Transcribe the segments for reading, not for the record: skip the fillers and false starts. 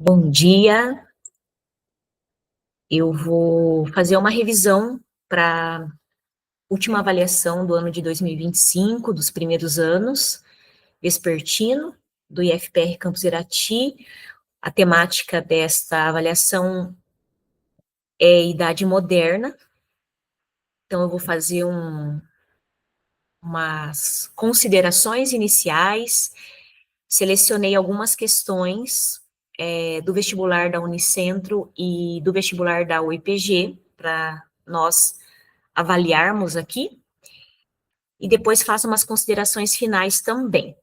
Bom dia, eu vou fazer uma revisão para a última avaliação do ano de 2025, dos primeiros anos, vespertino, do IFPR Campus Irati. A temática desta avaliação é idade moderna, então eu vou fazer umas considerações iniciais, selecionei algumas questões do vestibular da Unicentro e do vestibular da UIPG, para nós avaliarmos aqui, e depois faço umas considerações finais também.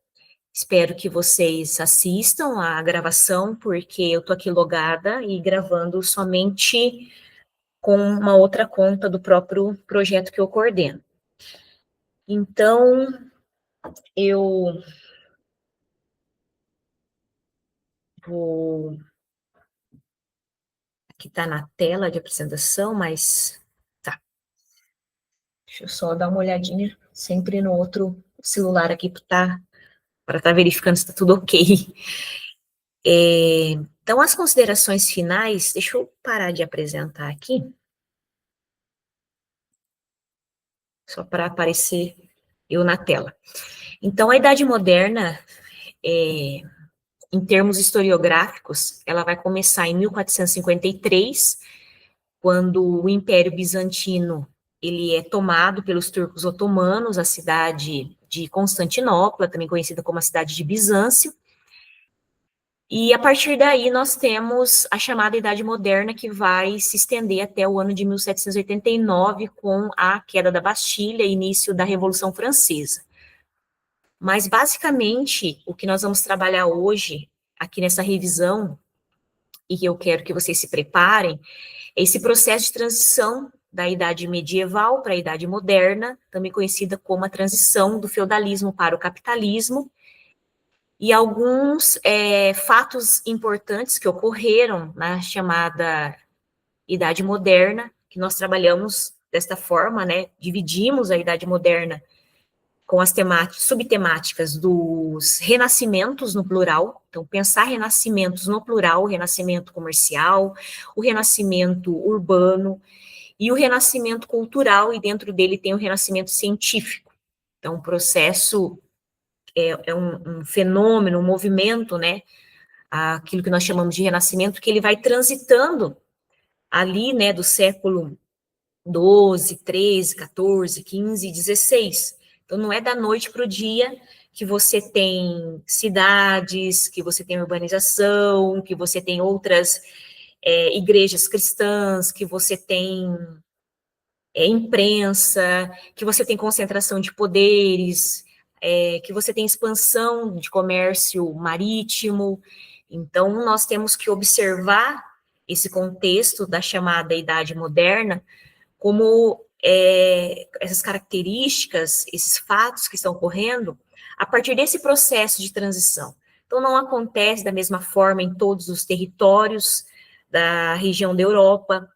Espero que vocês assistam a gravação, porque eu estou aqui logada e gravando somente com uma outra conta do próprio projeto que eu coordeno. Então, eu vou... Aqui está na tela de apresentação, mas tá. Deixa eu só dar uma olhadinha sempre no outro celular aqui para estar verificando se está tudo ok. Então, as considerações finais, deixa eu parar de apresentar aqui, só para aparecer eu na tela. Então, a Idade Moderna, em termos historiográficos, ela vai começar em 1453, quando o Império Bizantino ele é tomado pelos turcos otomanos, a cidade de Constantinopla, também conhecida como a cidade de Bizâncio. E a partir daí nós temos a chamada Idade Moderna, que vai se estender até o ano de 1789, com a queda da Bastilha e início da Revolução Francesa. Mas, basicamente, o que nós vamos trabalhar hoje, aqui nessa revisão, e que eu quero que vocês se preparem, é esse processo de transição da Idade Medieval para a Idade Moderna, também conhecida como a transição do feudalismo para o capitalismo, e alguns fatos importantes que ocorreram na chamada Idade Moderna, que nós trabalhamos desta forma, né? Dividimos a Idade Moderna com as subtemáticas dos renascimentos no plural, então pensar renascimentos no plural, o renascimento comercial, o renascimento urbano e o renascimento cultural, e dentro dele tem o renascimento científico. Então, o processo é um fenômeno, um movimento, né, aquilo que nós chamamos de renascimento, que ele vai transitando ali, né, do século 12, 13, 14, 15, 16. Então, não é da noite para o dia que você tem cidades, que você tem urbanização, que você tem outras igrejas cristãs, que você tem imprensa, que você tem concentração de poderes, que você tem expansão de comércio marítimo. Então, nós temos que observar esse contexto da chamada Idade Moderna como essas características, esses fatos que estão ocorrendo a partir desse processo de transição. Então, não acontece da mesma forma em todos os territórios da região da Europa.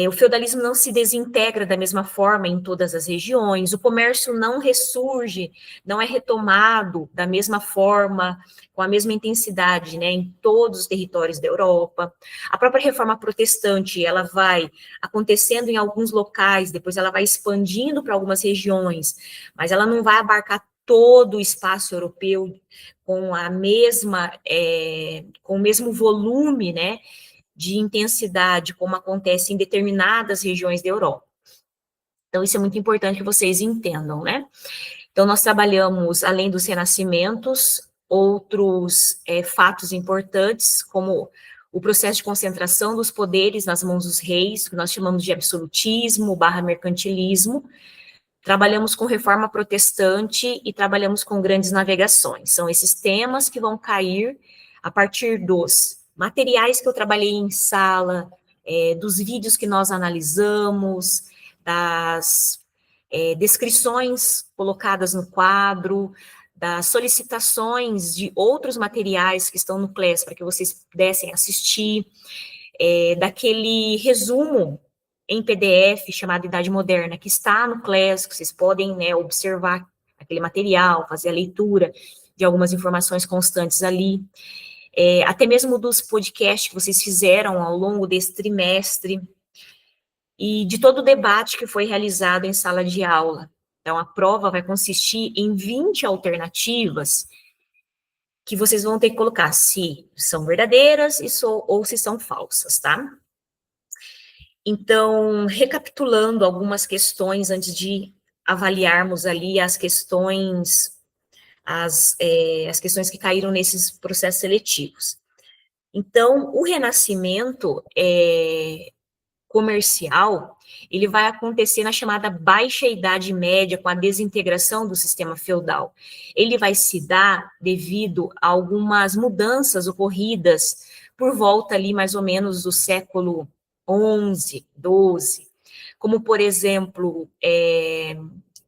O feudalismo não se desintegra da mesma forma em todas as regiões, o comércio não ressurge, não é retomado da mesma forma, com a mesma intensidade, né, em todos os territórios da Europa. A própria reforma protestante, ela vai acontecendo em alguns locais, depois ela vai expandindo para algumas regiões, mas ela não vai abarcar todo o espaço europeu com a mesma, com o mesmo volume, né, de intensidade, como acontece em determinadas regiões da Europa. Então, isso é muito importante que vocês entendam, né? Então, nós trabalhamos, além dos renascimentos, outros fatos importantes, como o processo de concentração dos poderes nas mãos dos reis, que nós chamamos de absolutismo / mercantilismo. Trabalhamos com reforma protestante e trabalhamos com grandes navegações. São esses temas que vão cair a partir dos materiais que eu trabalhei em sala, dos vídeos que nós analisamos, das descrições colocadas no quadro, das solicitações de outros materiais que estão no CLES para que vocês pudessem assistir, daquele resumo em PDF chamado Idade Moderna, que está no CLES, que vocês podem, né, observar aquele material, fazer a leitura de algumas informações constantes ali. até mesmo dos podcasts que vocês fizeram ao longo desse trimestre, e de todo o debate que foi realizado em sala de aula. Então, a prova vai consistir em 20 alternativas que vocês vão ter que colocar se são verdadeiras ou se são falsas, tá? Então, recapitulando algumas questões antes de avaliarmos ali as questões que caíram nesses processos seletivos. Então, o renascimento comercial, ele vai acontecer na chamada Baixa Idade Média, com a desintegração do sistema feudal. Ele vai se dar devido a algumas mudanças ocorridas por volta ali, mais ou menos, do século XI, XII, como, por exemplo,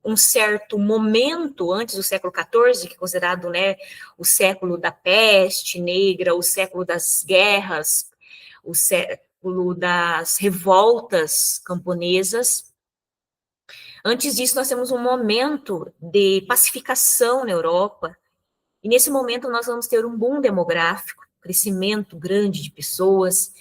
um certo momento antes do século XIV, que é considerado, né, o século da peste negra, o século das guerras, o século das revoltas camponesas. Antes disso, nós temos um momento de pacificação na Europa, e nesse momento nós vamos ter um boom demográfico, crescimento grande de pessoas,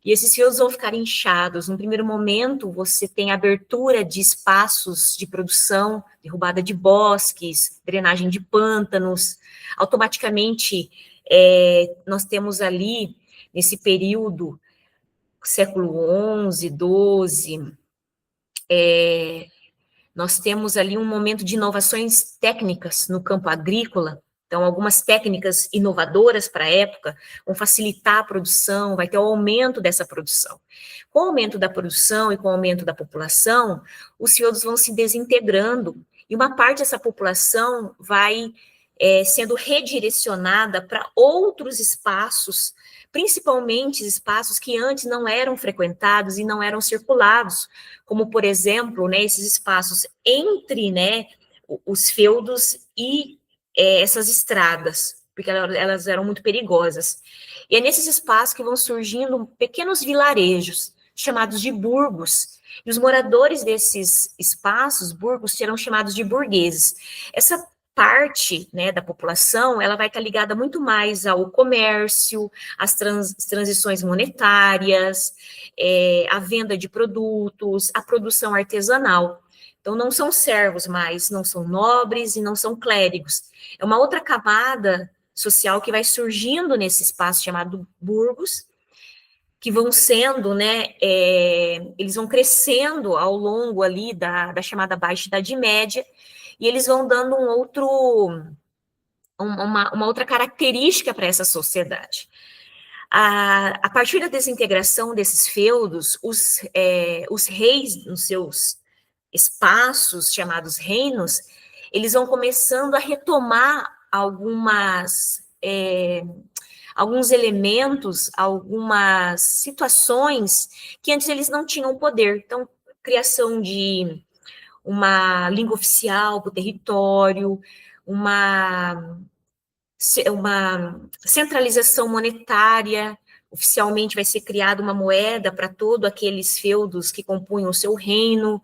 e esses fios vão ficar inchados. No primeiro momento, você tem abertura de espaços de produção, derrubada de bosques, drenagem de pântanos. Automaticamente, nós temos ali, nesse período, século XI, XII, nós temos ali um momento de inovações técnicas no campo agrícola. Então, algumas técnicas inovadoras para a época vão facilitar a produção, vai ter o aumento dessa produção. Com o aumento da produção e com o aumento da população, os feudos vão se desintegrando, e uma parte dessa população vai sendo redirecionada para outros espaços, principalmente espaços que antes não eram frequentados e não eram circulados, como, por exemplo, né, esses espaços entre, né, os feudos e essas estradas, porque elas eram muito perigosas. E é nesses espaços que vão surgindo pequenos vilarejos, chamados de burgos, e os moradores desses espaços, burgos, serão chamados de burgueses. Essa parte, né, da população, ela vai estar ligada muito mais ao comércio, às transições monetárias, à venda de produtos, à produção artesanal. Então, não são servos mais, não são nobres e não são clérigos. É uma outra camada social que vai surgindo nesse espaço chamado burgos, que vão sendo, né, eles vão crescendo ao longo ali da chamada Baixa Idade Média, e eles vão dando uma outra característica para essa sociedade. A partir da desintegração desses feudos, os reis, nos seus espaços chamados reinos, eles vão começando a retomar alguns elementos, algumas situações que antes eles não tinham poder. Então, criação de uma língua oficial para o território, uma centralização monetária. Oficialmente vai ser criada uma moeda para todos aqueles feudos que compunham o seu reino.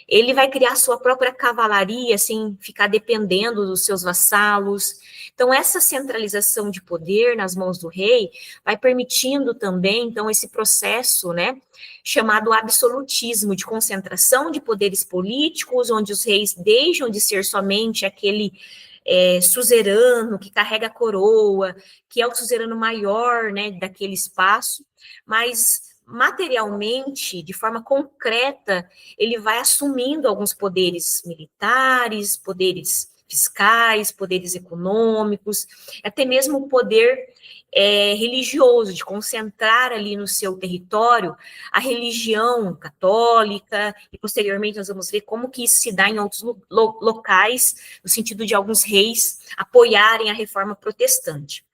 Ele vai criar sua própria cavalaria, sem ficar dependendo dos seus vassalos. Então, essa centralização de poder nas mãos do rei vai permitindo também, então, esse processo, né, chamado absolutismo, de concentração de poderes políticos, onde os reis deixam de ser somente aquele suzerano que carrega a coroa, que é o suzerano maior, né, daquele espaço, mas materialmente, de forma concreta, ele vai assumindo alguns poderes militares, poderes fiscais, poderes econômicos, até mesmo o poder religioso, de concentrar ali no seu território a religião católica, e posteriormente nós vamos ver como que isso se dá em outros locais, no sentido de alguns reis apoiarem a reforma protestante.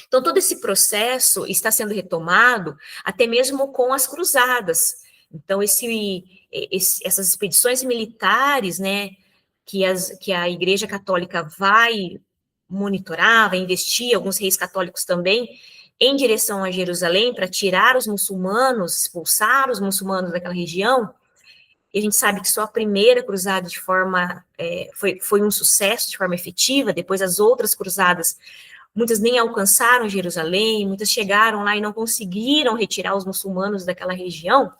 Então, todo esse processo está sendo retomado até mesmo com as cruzadas. Então, essas expedições militares, né, que a Igreja Católica vai monitorar, vai investir, alguns reis católicos também, em direção a Jerusalém, para tirar os muçulmanos, expulsar os muçulmanos daquela região. E a gente sabe que só a primeira cruzada foi um sucesso de forma efetiva, depois as outras cruzadas muitas nem alcançaram Jerusalém, muitas chegaram lá e não conseguiram retirar os muçulmanos daquela região,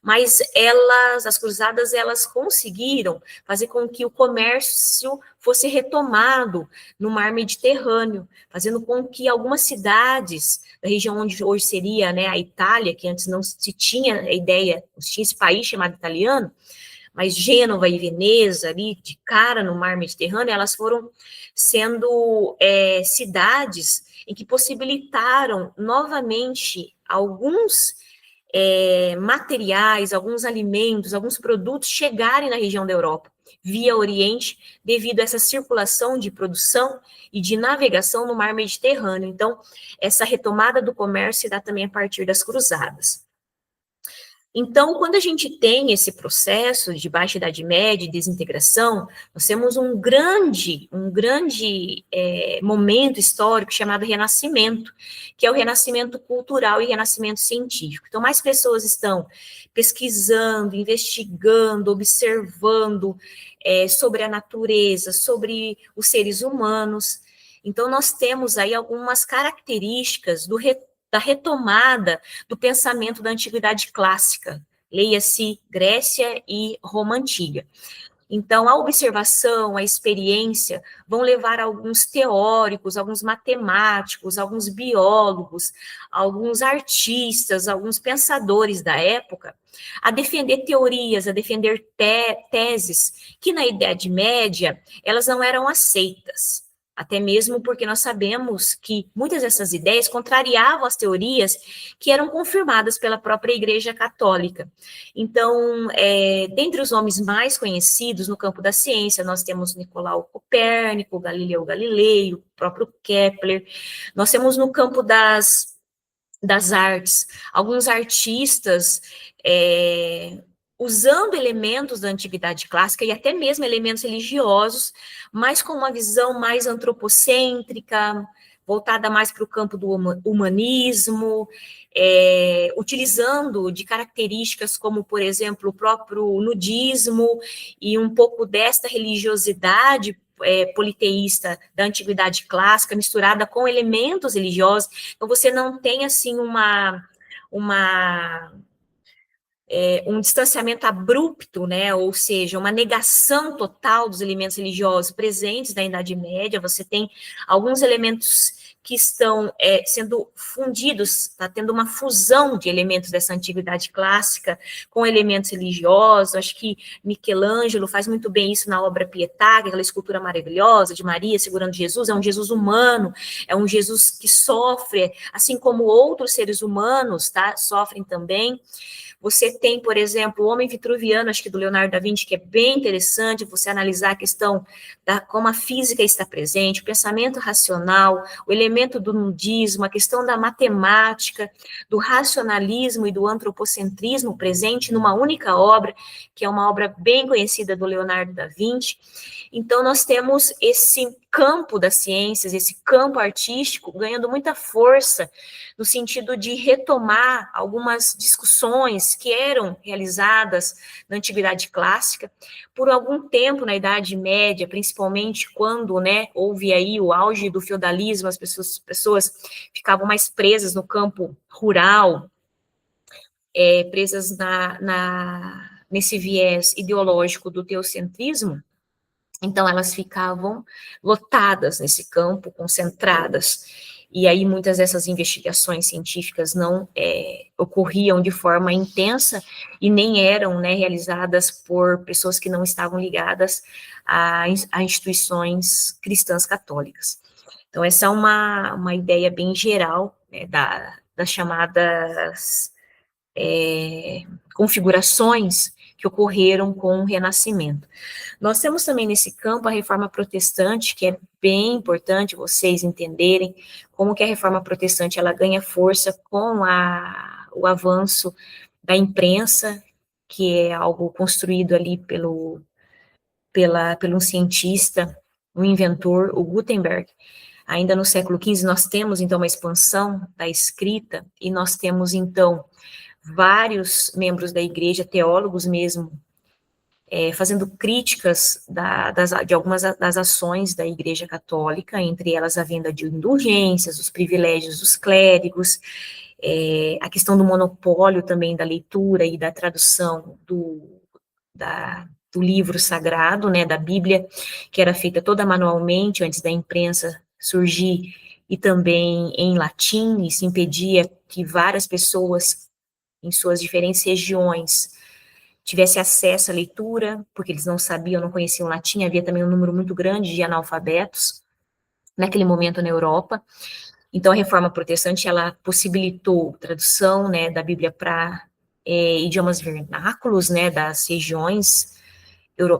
mas as cruzadas, elas conseguiram fazer com que o comércio fosse retomado no mar Mediterrâneo, fazendo com que algumas cidades da região onde hoje seria, né, a Itália, que antes não se tinha a ideia, não tinha esse país chamado italiano, mas Gênova e Veneza, ali de cara no mar Mediterrâneo, elas foram sendo cidades em que possibilitaram novamente alguns materiais, alguns alimentos, alguns produtos chegarem na região da Europa, via Oriente, devido a essa circulação de produção e de navegação no mar Mediterrâneo. Então, essa retomada do comércio se dá também a partir das cruzadas. Então, quando a gente tem esse processo de Baixa Idade Média e desintegração, nós temos um grande momento histórico chamado Renascimento, que é o renascimento cultural e renascimento científico. Então, mais pessoas estão pesquisando, investigando, observando sobre a natureza, sobre os seres humanos. Então, nós temos aí algumas características da retomada do pensamento da antiguidade clássica, leia-se Grécia e Roma Antiga. Então, a observação, a experiência vão levar alguns teóricos, alguns matemáticos, alguns biólogos, alguns artistas, alguns pensadores da época a defender teorias, a defender teses que na Idade Média elas não eram aceitas. Até mesmo porque nós sabemos que muitas dessas ideias contrariavam as teorias que eram confirmadas pela própria Igreja Católica. Então, dentre os nomes mais conhecidos no campo da ciência, nós temos Nicolau Copérnico, Galileu Galilei, o próprio Kepler. Nós temos no campo das artes, alguns artistas usando elementos da antiguidade clássica e até mesmo elementos religiosos, mas com uma visão mais antropocêntrica, voltada mais para o campo do humanismo, utilizando de características como, por exemplo, o próprio nudismo e um pouco desta religiosidade politeísta da antiguidade clássica, misturada com elementos religiosos. Então, você não tem, assim, um distanciamento abrupto, né, ou seja, uma negação total dos elementos religiosos presentes na Idade Média. Você tem alguns elementos que estão sendo fundidos, está tendo uma fusão de elementos dessa antiguidade clássica com elementos religiosos. Acho que Michelangelo faz muito bem isso na obra Pietà, aquela escultura maravilhosa de Maria segurando Jesus. É um Jesus humano, é um Jesus que sofre, assim como outros seres humanos, tá, sofrem também. Você tem, por exemplo, o Homem Vitruviano, acho que do Leonardo da Vinci, que é bem interessante você analisar a questão da como a física está presente, o pensamento racional, o elemento do nudismo, a questão da matemática, do racionalismo e do antropocentrismo presente numa única obra, que é uma obra bem conhecida do Leonardo da Vinci. Então, nós temos esse campo das ciências, esse campo artístico ganhando muita força no sentido de retomar algumas discussões que eram realizadas na Antiguidade Clássica. Por algum tempo, na Idade Média, principalmente quando, né, houve aí o auge do feudalismo, as pessoas ficavam mais presas no campo rural, presas nesse viés ideológico do teocentrismo. Então, elas ficavam lotadas nesse campo, concentradas, e aí muitas dessas investigações científicas não ocorriam de forma intensa e nem eram, né, realizadas por pessoas que não estavam ligadas a instituições cristãs católicas. Então, essa é uma ideia bem geral, né, das chamadas configurações que ocorreram com o Renascimento. Nós temos também nesse campo a Reforma Protestante, que é bem importante vocês entenderem como que a Reforma Protestante ela ganha força com o avanço da imprensa, que é algo construído ali pelo um cientista, um inventor, o Gutenberg. Ainda no século XV nós temos, então, uma expansão da escrita, e nós temos, então, vários membros da igreja, teólogos mesmo, fazendo críticas de algumas das ações da Igreja Católica, entre elas a venda de indulgências, os privilégios dos clérigos, a questão do monopólio também da leitura e da tradução do livro sagrado, né, da Bíblia, que era feita toda manualmente antes da imprensa surgir, e também em latim. Isso impedia que várias pessoas em suas diferentes regiões tivesse acesso à leitura, porque eles não sabiam, não conheciam latim. Havia também um número muito grande de analfabetos naquele momento na Europa. Então, a reforma protestante, ela possibilitou tradução, né, da Bíblia para idiomas vernáculos, né, das regiões,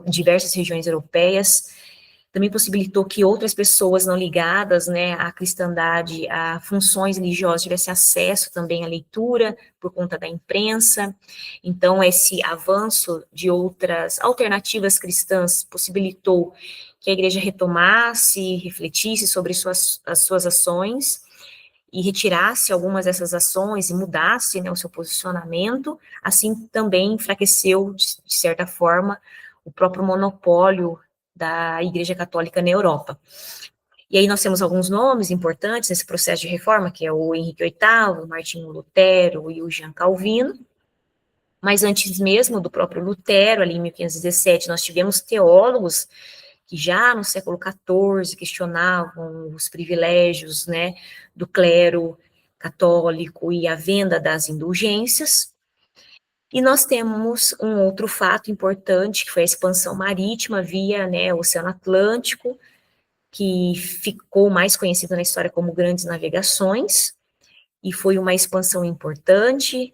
diversas regiões europeias. Também possibilitou que outras pessoas não ligadas, né, à cristandade, a funções religiosas, tivessem acesso também à leitura por conta da imprensa. Então, esse avanço de outras alternativas cristãs possibilitou que a igreja retomasse, refletisse sobre as suas ações e retirasse algumas dessas ações e mudasse, né, o seu posicionamento. Assim, também enfraqueceu, de certa forma, o próprio monopólio da Igreja Católica na Europa. E aí nós temos alguns nomes importantes nesse processo de reforma, que é o Henrique VIII, o Martinho Lutero e o Jean Calvino. Mas antes mesmo do próprio Lutero, ali em 1517, nós tivemos teólogos que já no século XIV questionavam os privilégios, né, do clero católico e a venda das indulgências. E nós temos um outro fato importante, que foi a expansão marítima via, né, o Oceano Atlântico, que ficou mais conhecido na história como Grandes Navegações, e foi uma expansão importante,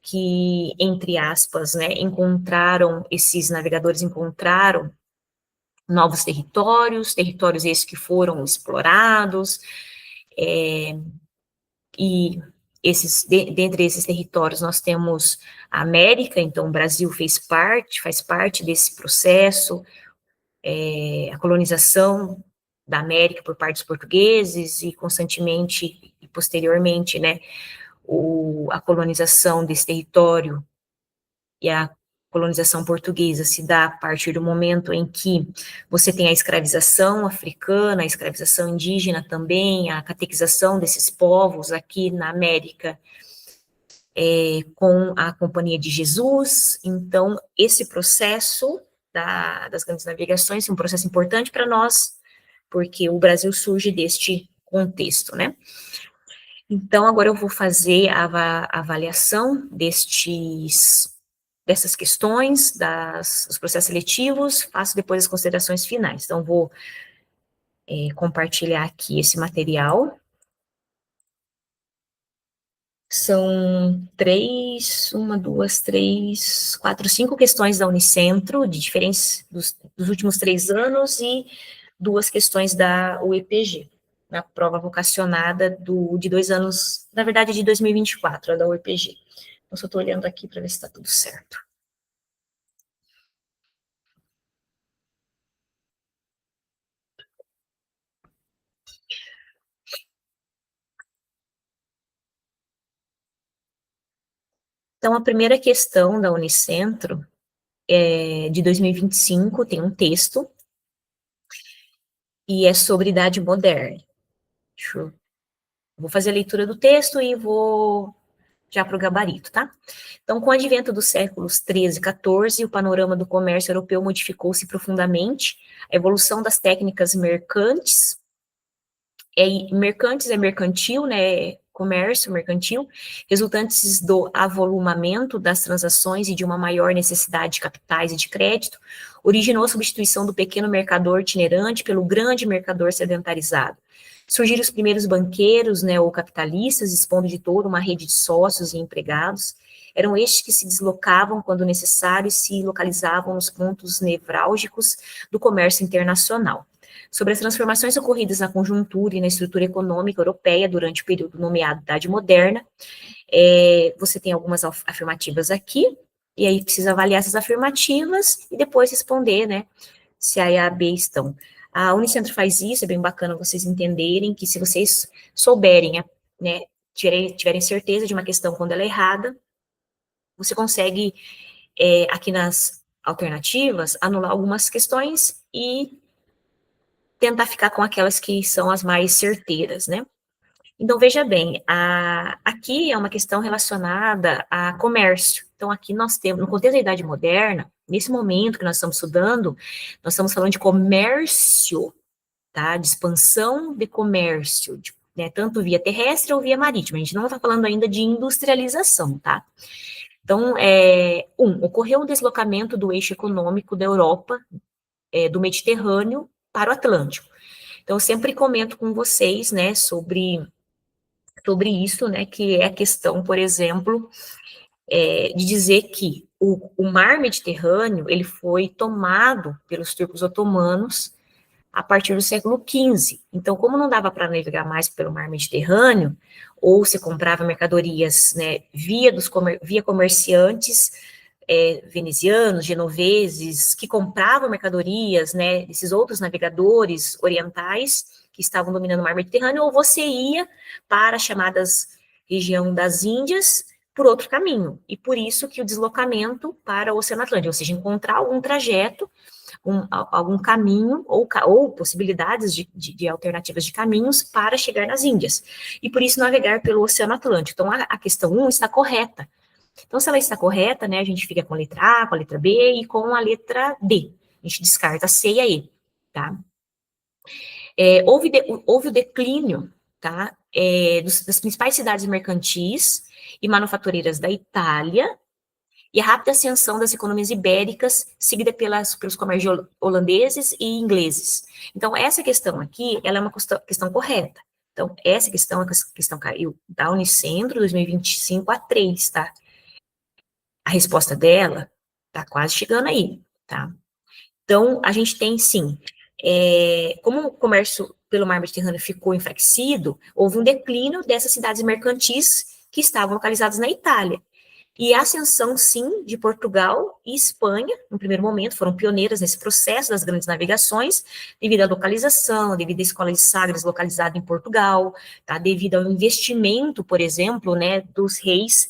que, entre aspas, né, esses navegadores encontraram novos territórios esses que foram explorados, e dentre esses territórios nós temos a América. Então o Brasil faz parte desse processo, a colonização da América por parte dos portugueses, e constantemente e posteriormente, né, a colonização desse território e a colonização portuguesa se dá a partir do momento em que você tem a escravização africana, a escravização indígena também, a catequização desses povos aqui na América, com a Companhia de Jesus. Então, esse processo das grandes navegações é um processo importante para nós, porque o Brasil surge deste contexto, né? Então, agora eu vou fazer a avaliação dessas questões, dos processos seletivos, faço depois as considerações finais. Então, vou compartilhar aqui esse material. São cinco questões da Unicentro, de diferentes, dos últimos 3 anos, e 2 questões da UEPG, na prova vocacionada de 2 anos, na verdade, de 2024, a da UEPG. Então, só estou olhando aqui para ver se está tudo certo. Então, a primeira questão da Unicentro é de 2025, tem um texto, e é sobre idade moderna. Vou fazer a leitura do texto e vou já para o gabarito, tá? Então, com o advento dos séculos 13 e 14, o panorama do comércio europeu modificou-se profundamente. A evolução das técnicas mercantil, mercantil, né? Comércio mercantil, resultantes do avolumamento das transações e de uma maior necessidade de capitais e de crédito, originou a substituição do pequeno mercador itinerante pelo grande mercador sedentarizado. Surgiram os primeiros banqueiros, né, ou capitalistas, expondo de toda uma rede de sócios e empregados. Eram estes que se deslocavam quando necessário e se localizavam nos pontos nevrálgicos do comércio internacional. Sobre as transformações ocorridas na conjuntura e na estrutura econômica europeia durante o período nomeado Idade Moderna, você tem algumas afirmativas aqui, e aí precisa avaliar essas afirmativas e depois responder, né, se A e a B estão. A Unicentro faz isso, é bem bacana vocês entenderem que se vocês souberem, né, tiverem certeza de uma questão quando ela é errada, você consegue, aqui alternativas, anular algumas questões e tentar ficar com aquelas que são as mais certeiras, né? Então, veja bem, aqui é uma questão relacionada a comércio. Então, aqui nós temos, no contexto da Idade Moderna, nesse momento que nós estamos estudando, nós estamos falando de comércio, tá? De expansão de comércio, né, tanto via terrestre ou via marítima. A gente não está falando ainda de industrialização, tá? Então, ocorreu um deslocamento do eixo econômico da Europa, do Mediterrâneo para o Atlântico. Então, eu sempre comento com vocês, né, sobre isso, né, que é a questão, por exemplo, de dizer que o mar Mediterrâneo, ele foi tomado pelos turcos otomanos a partir do século XV. Então, como não dava para navegar mais pelo mar Mediterrâneo, ou se comprava mercadorias, né, via comerciantes venezianos, genoveses, que compravam mercadorias, né, desses outros navegadores orientais que estavam dominando o mar Mediterrâneo, ou você ia para a chamada região das Índias por outro caminho. E por isso que o deslocamento para o Oceano Atlântico, ou seja, encontrar algum trajeto, algum caminho ou possibilidades de alternativas de caminhos para chegar nas Índias. E por isso navegar pelo Oceano Atlântico. Então, a questão 1 está correta. Então, se ela está correta, né, a gente fica com a letra A, com a letra B e com a letra D. A gente descarta a C e a E, tá? Houve o declínio, tá, das principais cidades mercantis e manufatureiras da Itália e a rápida ascensão das economias ibéricas, seguida pelos comércios holandeses e ingleses. Então, essa questão aqui, ela é uma questão correta. Então, essa questão, caiu da Unicentro 2025 a 3, tá? A resposta dela tá quase chegando aí, tá? Então, a gente tem, sim, como o comércio pelo mar Mediterrâneo ficou enfraquecido, houve um declínio dessas cidades mercantis que estavam localizadas na Itália. E a ascensão, sim, de Portugal e Espanha, no primeiro momento, foram pioneiras nesse processo das grandes navegações, devido à localização, devido à escola de Sagres localizada em Portugal, tá? Devido ao investimento, por exemplo, né, dos reis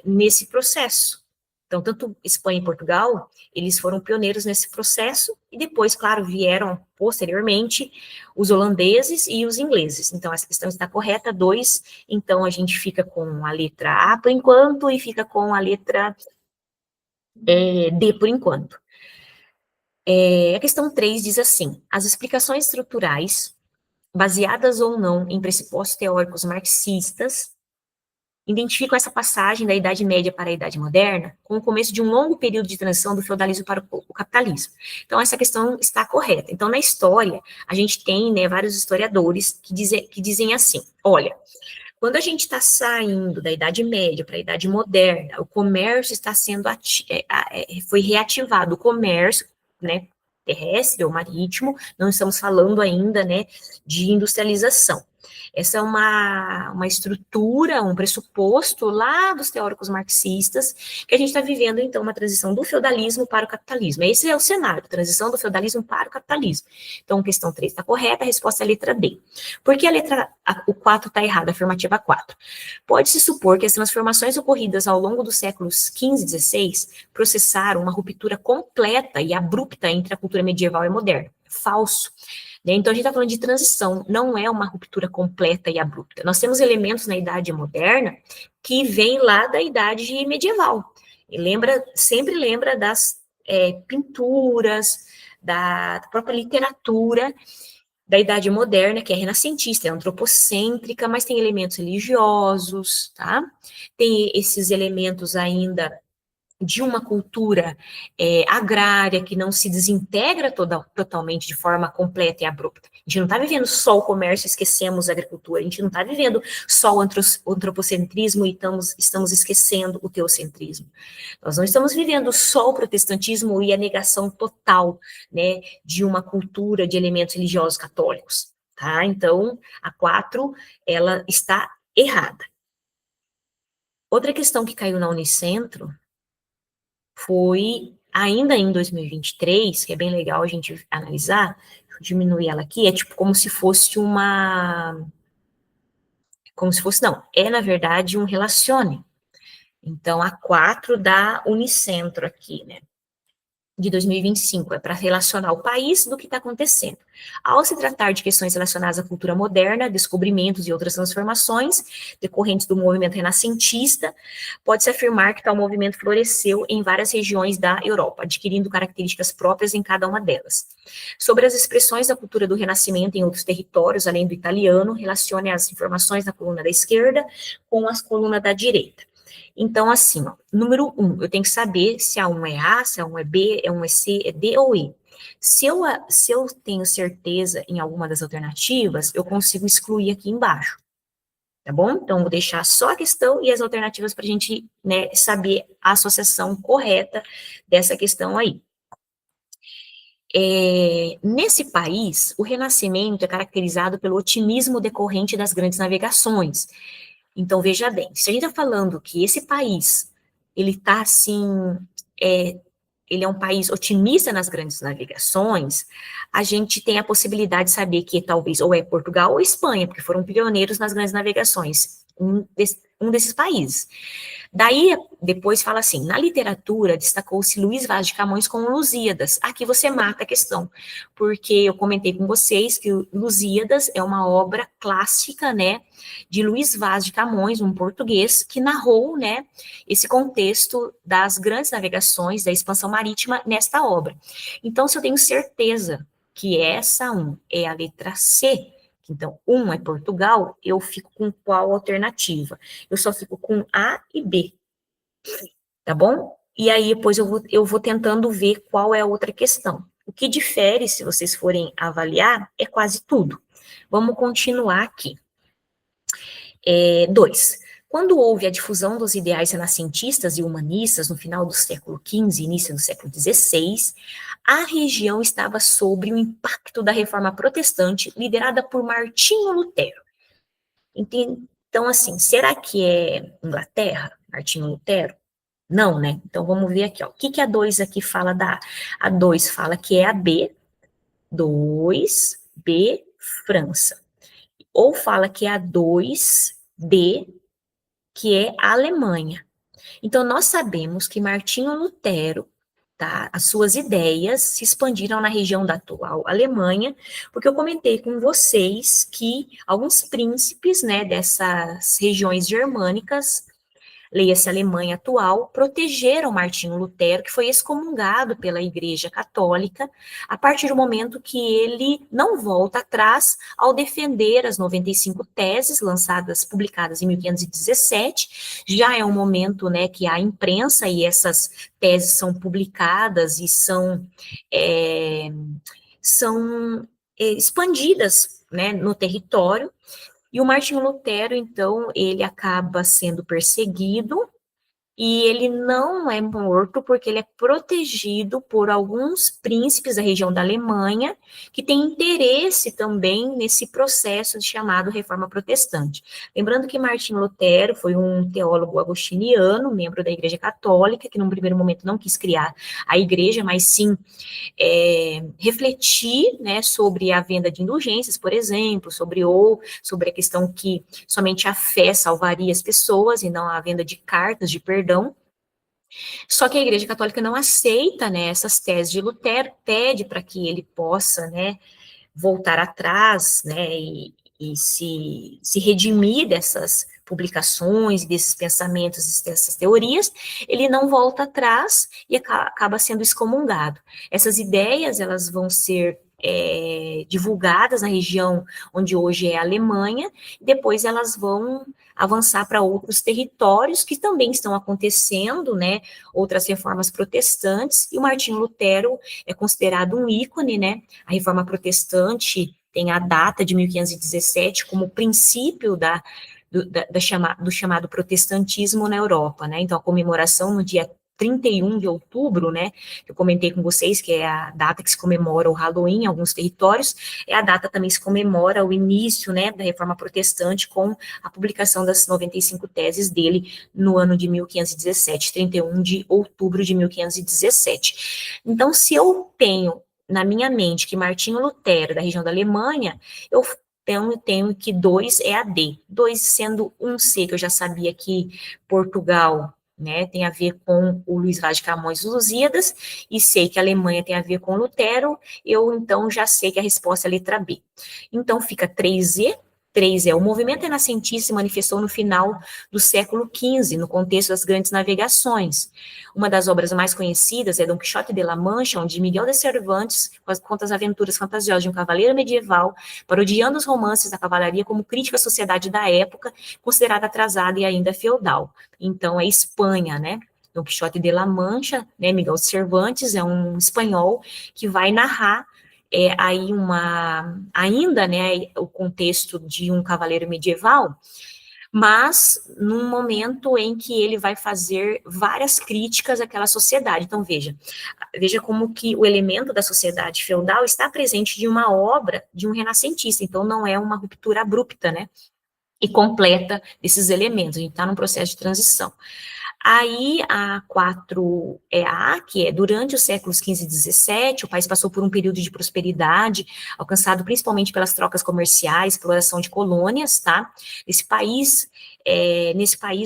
nesse processo. Então, tanto Espanha e Portugal, eles foram pioneiros nesse processo, e depois, claro, vieram posteriormente os holandeses e os ingleses. Então, essa questão está correta, 2, então a gente fica com a letra A por enquanto, e fica com a letra D por enquanto. A questão 3 diz assim, as explicações estruturais, baseadas ou não em pressupostos teóricos marxistas, identificam essa passagem da Idade Média para a Idade Moderna como o começo de um longo período de transição do feudalismo para o capitalismo. Então, essa questão está correta. Então, na história, a gente tem, né, vários historiadores que dizem assim, olha, quando a gente está saindo da Idade Média para a Idade Moderna, o comércio está sendo foi reativado, o comércio, né, terrestre ou marítimo, não estamos falando ainda, né, de industrialização. Essa é uma estrutura, um pressuposto lá dos teóricos marxistas, que a gente está vivendo, então, uma transição do feudalismo para o capitalismo. Esse é o cenário, transição do feudalismo para o capitalismo. Então, questão 3 está correta, a resposta é a letra D. Por que o 4 está errado, a afirmativa 4? Pode-se supor que as transformações ocorridas ao longo dos séculos XV e XVI processaram uma ruptura completa e abrupta entre a cultura medieval e moderna. Falso. Então, a gente está falando de transição, não é uma ruptura completa e abrupta. Nós temos elementos na Idade Moderna que vêm lá da Idade Medieval. E sempre lembra das pinturas, da própria literatura da Idade Moderna, que é renascentista, é antropocêntrica, mas tem elementos religiosos, tá? Tem esses elementos ainda de uma cultura agrária que não se desintegra totalmente de forma completa e abrupta. A gente não está vivendo só o comércio e esquecemos a agricultura, a gente não está vivendo só o antropocentrismo e estamos esquecendo o teocentrismo. Nós não estamos vivendo só o protestantismo e a negação total, né, de uma cultura de elementos religiosos católicos, tá? Então, a 4, ela está errada. Outra questão que caiu na Unicentro foi, ainda em 2023, que é bem legal a gente analisar, deixa eu diminuir ela aqui, é tipo como se fosse não, é na verdade um relacione. Então, a 4 da Unicentro aqui, né? De 2025, é para relacionar o país do que está acontecendo. Ao se tratar de questões relacionadas à cultura moderna, descobrimentos e outras transformações decorrentes do movimento renascentista, pode-se afirmar que tal movimento floresceu em várias regiões da Europa, adquirindo características próprias em cada uma delas. Sobre as expressões da cultura do Renascimento em outros territórios, além do italiano, relacione as informações na coluna da esquerda com as colunas da direita. Então, assim, ó, número 1, eu tenho que saber se a 1 é A, se a 1 é B, é 1 é C, é D ou E. Se eu tenho certeza em alguma das alternativas, eu consigo excluir aqui embaixo, tá bom? Então, vou deixar só a questão e as alternativas para a gente, né, saber a associação correta dessa questão aí. Nesse país, o Renascimento é caracterizado pelo otimismo decorrente das grandes navegações. Então, veja bem, se a gente está falando que esse país, ele está assim, ele é um país otimista nas grandes navegações, a gente tem a possibilidade de saber que talvez ou é Portugal ou Espanha, porque foram pioneiros nas grandes navegações, um desses países. Daí, depois fala assim, na literatura destacou-se Luís Vaz de Camões com Lusíadas. Aqui você mata a questão, porque eu comentei com vocês que Lusíadas é uma obra clássica, né, de Luís Vaz de Camões, um português, que narrou, né, esse contexto das grandes navegações, da expansão marítima nesta obra. Então, se eu tenho certeza que essa é a letra C, então, 1 é Portugal, eu fico com qual alternativa? Eu só fico com A e B, tá bom? E aí, depois eu vou tentando ver qual é a outra questão. O que difere, se vocês forem avaliar, é quase tudo. Vamos continuar aqui. 2. Quando houve a difusão dos ideais renascentistas e humanistas no final do século XV e início do século XVI, a região estava sob o impacto da reforma protestante liderada por Martinho Lutero. Então, assim, será que é Inglaterra, Martinho Lutero? Não, né? Então, vamos ver aqui, ó. O que, que a 2 aqui fala da A? A 2 fala que é a B, 2, B, França. Ou fala que é a 2, D, que é a Alemanha. Então, nós sabemos que Martinho Lutero, tá, as suas ideias se expandiram na região da atual Alemanha, porque eu comentei com vocês que alguns príncipes, né, dessas regiões germânicas, leia-se Alemanha atual, protegeram Martinho Lutero, que foi excomungado pela Igreja Católica, a partir do momento que ele não volta atrás ao defender as 95 teses lançadas, publicadas em 1517. Já é um momento, né, que a imprensa e essas teses são publicadas e são expandidas, né, no território. E o Martinho Lutero, então, ele acaba sendo perseguido e ele não é morto porque ele é protegido por alguns príncipes da região da Alemanha que têm interesse também nesse processo chamado Reforma Protestante. Lembrando que Martinho Lutero foi um teólogo agostiniano, membro da Igreja Católica, que num primeiro momento não quis criar a igreja, mas sim refletir, né, sobre a venda de indulgências, por exemplo, sobre a questão que somente a fé salvaria as pessoas e não a venda de cartas de perdão. Só que a Igreja Católica não aceita, né, essas teses de Lutero, pede para que ele possa, né, voltar atrás, né, e se redimir dessas publicações, desses pensamentos, dessas teorias, ele não volta atrás e acaba sendo excomungado. Essas ideias, elas vão ser divulgadas na região onde hoje é a Alemanha, e depois elas vão avançar para outros territórios que também estão acontecendo, né, outras reformas protestantes, e o Martinho Lutero é considerado um ícone, né, a reforma protestante tem a data de 1517 como princípio do chamado protestantismo na Europa, né? Então, a comemoração no dia 31 de outubro, né, que eu comentei com vocês, que é a data que se comemora o Halloween em alguns territórios, é a data também que se comemora o início, né, da Reforma Protestante com a publicação das 95 teses dele no ano de 1517, 31 de outubro de 1517. Então, se eu tenho na minha mente que Martinho Lutero, da região da Alemanha, eu tenho que 2 é a D. 2 sendo um C, que eu já sabia que Portugal né, tem a ver com o Luís Vaz de Camões e Lusíadas, e sei que a Alemanha tem a ver com Lutero, eu então já sei que a resposta é a letra B. Então fica 3E. 3 é o movimento renascentista se manifestou no final do século XV, no contexto das grandes navegações. Uma das obras mais conhecidas é Dom Quixote de la Mancha, onde Miguel de Cervantes conta as aventuras fantasiosas de um cavaleiro medieval, parodiando os romances da cavalaria como crítica à sociedade da época, considerada atrasada e ainda feudal. Então, é Espanha, né? Dom Quixote de la Mancha, né? Miguel de Cervantes é um espanhol que vai narrar aí ainda, né, o contexto de um cavaleiro medieval, mas num momento em que ele vai fazer várias críticas àquela sociedade. Então, veja como que o elemento da sociedade feudal está presente de uma obra de um renascentista, então não é uma ruptura abrupta, né, e completa desses elementos, a gente está num processo de transição. Aí a 4 é a, que é durante os séculos XV e XVII, o país passou por um período de prosperidade, alcançado principalmente pelas trocas comerciais, exploração de colônias, tá? Nesse país,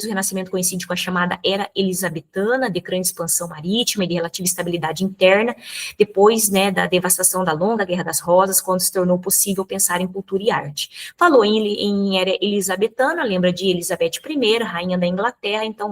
o Renascimento coincide com a chamada Era Elisabetana, de grande expansão marítima e de relativa estabilidade interna, depois, né, da devastação da longa Guerra das Rosas, quando se tornou possível pensar em cultura e arte. Falou em Era Elisabetana, lembra de Elizabeth I, rainha da Inglaterra, então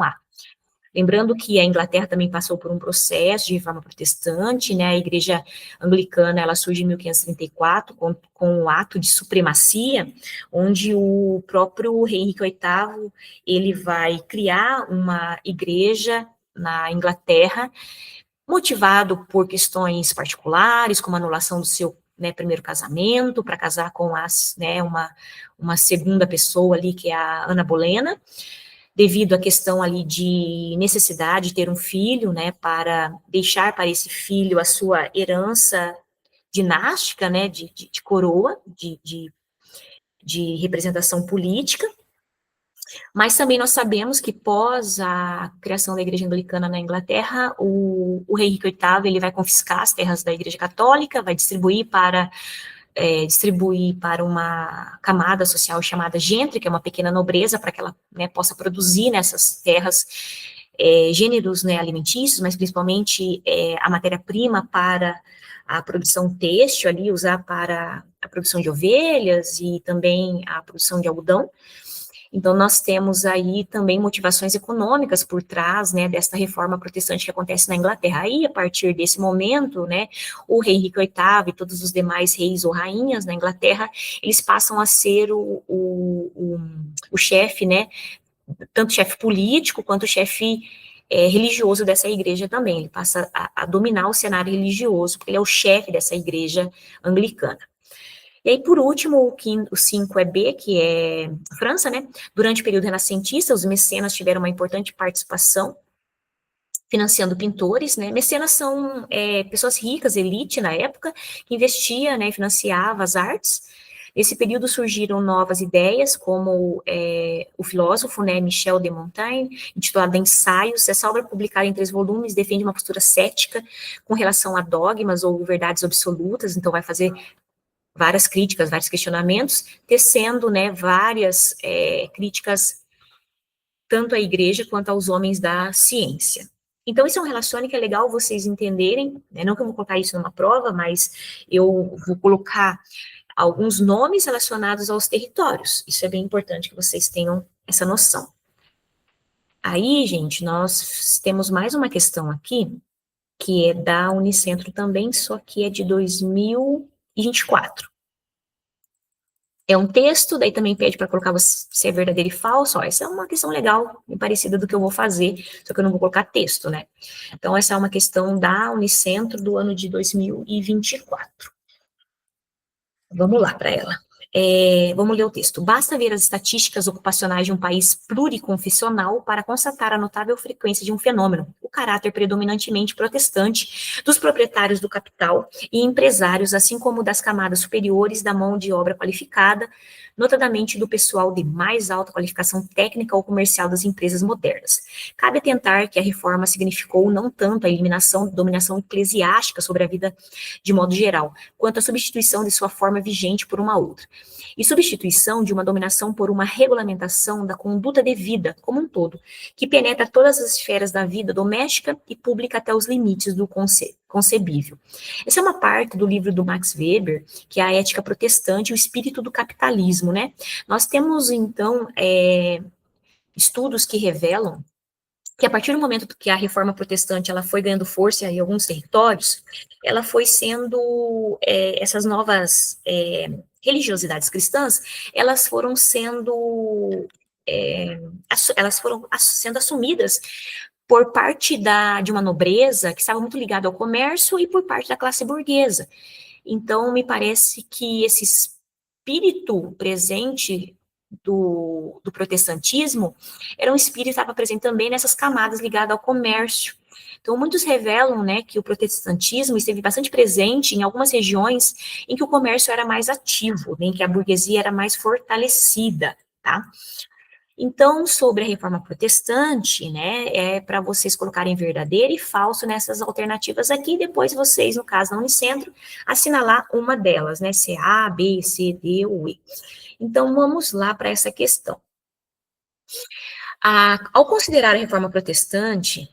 lembrando que a Inglaterra também passou por um processo de reforma protestante, né, a igreja anglicana, ela surge em 1534, com o ato de supremacia, onde o próprio rei Henrique VIII, ele vai criar uma igreja na Inglaterra, motivado por questões particulares, como a anulação do seu, né, primeiro casamento, para casar com uma segunda pessoa ali, que é a Ana Bolena, devido à questão ali de necessidade de ter um filho, né, para deixar para esse filho a sua herança dinástica, né, de coroa, de representação política, mas também nós sabemos que pós a criação da Igreja Anglicana na Inglaterra, o rei Henrique VIII, ele vai confiscar as terras da Igreja Católica, vai distribuir para uma camada social chamada gentry, que é uma pequena nobreza, para que ela, né, possa produzir nessas terras gêneros, né, alimentícios, mas principalmente a matéria-prima para a produção têxtil ali, usar para a produção de ovelhas e também a produção de algodão. Então, nós temos aí também motivações econômicas por trás, né, desta reforma protestante que acontece na Inglaterra. Aí, a partir desse momento, né, o rei Henrique VIII e todos os demais reis ou rainhas na Inglaterra, eles passam a ser o chefe, né, tanto chefe político quanto chefe religioso dessa igreja também. Ele passa a dominar o cenário religioso, porque ele é o chefe dessa igreja anglicana. E aí, por último, o 5 é B, que é França, né? Durante o período renascentista, os mecenas tiveram uma importante participação financiando pintores, né? Mecenas são pessoas ricas, elite na época, que investia, né, e financiava as artes. Nesse período surgiram novas ideias, como o filósofo, né, Michel de Montaigne, intitulado Ensaios. Essa obra, publicada em 3 volumes, defende uma postura cética com relação a dogmas ou verdades absolutas, então vai fazer várias críticas, vários questionamentos, tecendo, né, várias críticas tanto à igreja quanto aos homens da ciência. Então, isso é um relacione que é legal vocês entenderem, né, não que eu vou colocar isso numa prova, mas eu vou colocar alguns nomes relacionados aos territórios. Isso é bem importante que vocês tenham essa noção. Aí, gente, nós temos mais uma questão aqui, que é da Unicentro também, só que é de 2024. É um texto, daí também pede para colocar se é verdadeiro e falso. Ó, essa é uma questão legal, bem parecida do que eu vou fazer, só que eu não vou colocar texto, né? Então, essa é uma questão da Unicentro do ano de 2024. Vamos lá para ela. Vamos ler o texto. Basta ver as estatísticas ocupacionais de um país pluriconfessional para constatar a notável frequência de um fenômeno, o caráter predominantemente protestante dos proprietários do capital e empresários, assim como das camadas superiores da mão de obra qualificada, notadamente do pessoal de mais alta qualificação técnica ou comercial das empresas modernas. Cabe atentar que a reforma significou não tanto a eliminação da dominação eclesiástica sobre a vida de modo geral, quanto a substituição de sua forma vigente por uma outra, e substituição de uma dominação por uma regulamentação da conduta devida como um todo, que penetra todas as esferas da vida doméstica e pública até os limites do concebível. Essa é uma parte do livro do Max Weber, que é a Ética Protestante e o Espírito do Capitalismo, né? Nós temos, então, estudos que revelam que a partir do momento que a reforma protestante ela foi ganhando força em alguns territórios, ela foi sendo, essas novas religiosidades cristãs, elas foram sendo, sendo assumidas por parte de uma nobreza que estava muito ligada ao comércio e por parte da classe burguesa. Então, me parece que esse espírito presente do protestantismo era um espírito que estava presente também nessas camadas ligadas ao comércio. Então, muitos revelam, né, que o protestantismo esteve bastante presente em algumas regiões em que o comércio era mais ativo, né, em que a burguesia era mais fortalecida, tá? Então, sobre a reforma protestante, né, é para vocês colocarem verdadeiro e falso nessas alternativas aqui, depois vocês, no caso, na Unicentro, assinalar uma delas, né, se é A, B, C, D ou E. Então, vamos lá para essa questão. Ao considerar a reforma protestante,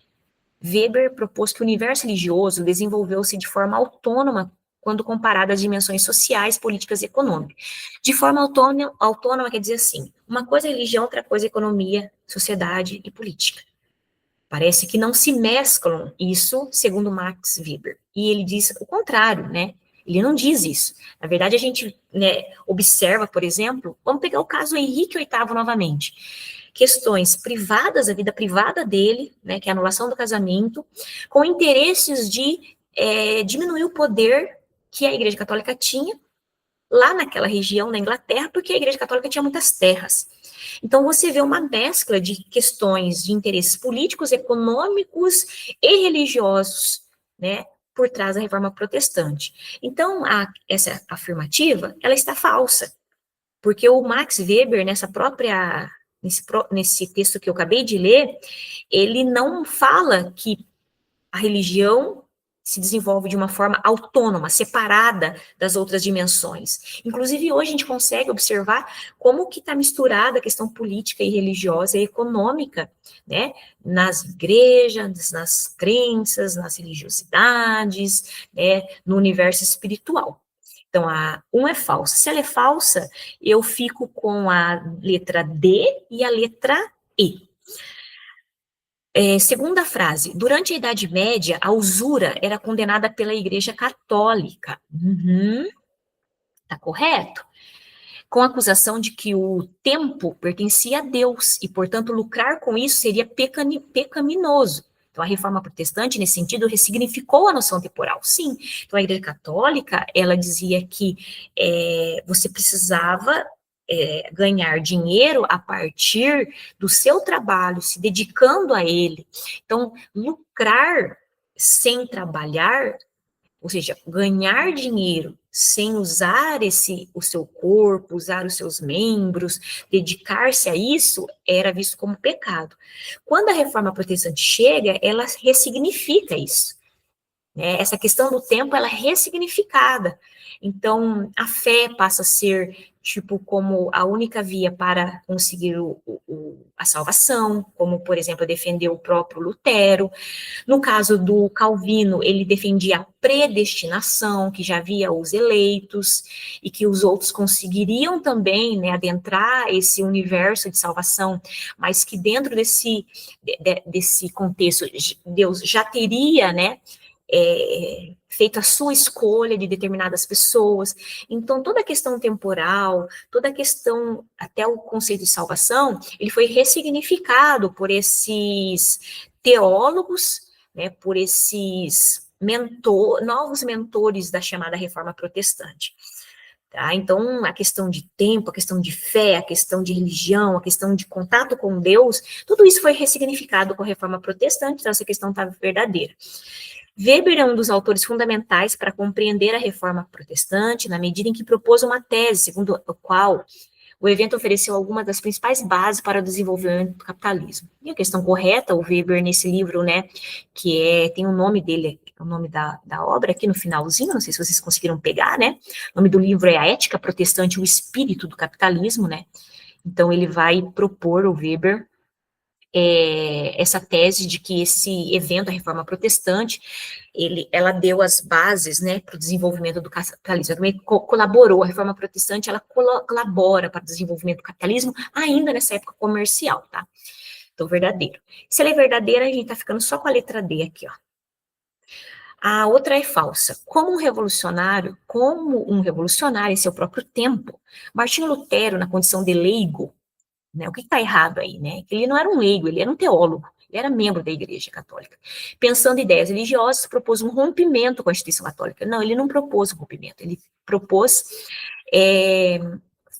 Weber propôs que o universo religioso desenvolveu-se de forma autônoma quando comparado às dimensões sociais, políticas e econômicas. De forma autônoma quer dizer assim, uma coisa é religião, outra coisa é economia, sociedade e política. Parece que não se mesclam isso, segundo Max Weber. E ele diz o contrário, né? Ele não diz isso. Na verdade, a gente, né, observa, por exemplo, vamos pegar o caso Henrique VIII novamente. Questões privadas, a vida privada dele, né, que é a anulação do casamento, com interesses de diminuir o poder que a Igreja Católica tinha lá naquela região da Inglaterra, porque a Igreja Católica tinha muitas terras. Então, você vê uma mescla de questões de interesses políticos, econômicos e religiosos, né, por trás da reforma protestante. Então, essa afirmativa, ela está falsa, porque o Max Weber, nesse texto que eu acabei de ler, ele não fala que a religião se desenvolve de uma forma autônoma, separada das outras dimensões. Inclusive, hoje a gente consegue observar como que está misturada a questão política e religiosa e econômica, né, nas igrejas, nas crenças, nas religiosidades, né, no universo espiritual. Então, é falsa. Se ela é falsa, eu fico com a letra D e a letra E. Segunda frase, durante a Idade Média, a usura era condenada pela Igreja Católica. Tá correto? Com a acusação de que o tempo pertencia a Deus e, portanto, lucrar com isso seria pecaminoso. Então, a reforma protestante, nesse sentido, ressignificou a noção temporal. Sim, então a Igreja Católica, ela dizia que você precisava ganhar dinheiro a partir do seu trabalho, se dedicando a ele. Então, lucrar sem trabalhar, ou seja, ganhar dinheiro sem usar o seu corpo, usar os seus membros, dedicar-se a isso, era visto como pecado. Quando a reforma protestante chega, ela ressignifica isso. Né? Essa questão do tempo, ela é ressignificada. Então, a fé passa a ser, tipo, como a única via para conseguir a salvação, como, por exemplo, defendeu o próprio Lutero. No caso do Calvino, ele defendia a predestinação, que já havia os eleitos, e que os outros conseguiriam também, né, adentrar esse universo de salvação, mas que dentro desse contexto, Deus já teria, né, feito a sua escolha de determinadas pessoas. Então, toda a questão temporal, toda a questão, até o conceito de salvação, ele foi ressignificado por esses teólogos, né, por esses novos mentores da chamada Reforma Protestante. Tá? Então, a questão de tempo, a questão de fé, a questão de religião, a questão de contato com Deus, tudo isso foi ressignificado com a Reforma Protestante, então essa questão está verdadeira. Weber é um dos autores fundamentais para compreender a Reforma Protestante, na medida em que propôs uma tese, segundo a qual o evento ofereceu algumas das principais bases para o desenvolvimento do capitalismo. E a questão correta, o Weber, nesse livro, né, tem o nome dele, o nome da obra aqui no finalzinho, não sei se vocês conseguiram pegar, né, o nome do livro é A Ética Protestante e o Espírito do Capitalismo, né, então ele vai propor, o Weber, essa tese de que esse evento, a Reforma Protestante, ela deu as bases, né, para o desenvolvimento do capitalismo. Ela também colaborou, a Reforma Protestante, ela colabora para o desenvolvimento do capitalismo, ainda nessa época comercial, tá? Então, verdadeiro. Se ela é verdadeira, a gente tá ficando só com a letra D aqui, ó. A outra é falsa. Como um revolucionário em seu próprio tempo, Martinho Lutero, na condição de leigo, né? O que está errado aí, né? Ele não era um leigo, ele era um teólogo, ele era membro da Igreja Católica. Pensando em ideias religiosas, propôs um rompimento com a instituição católica. Não, ele não propôs um rompimento, ele propôs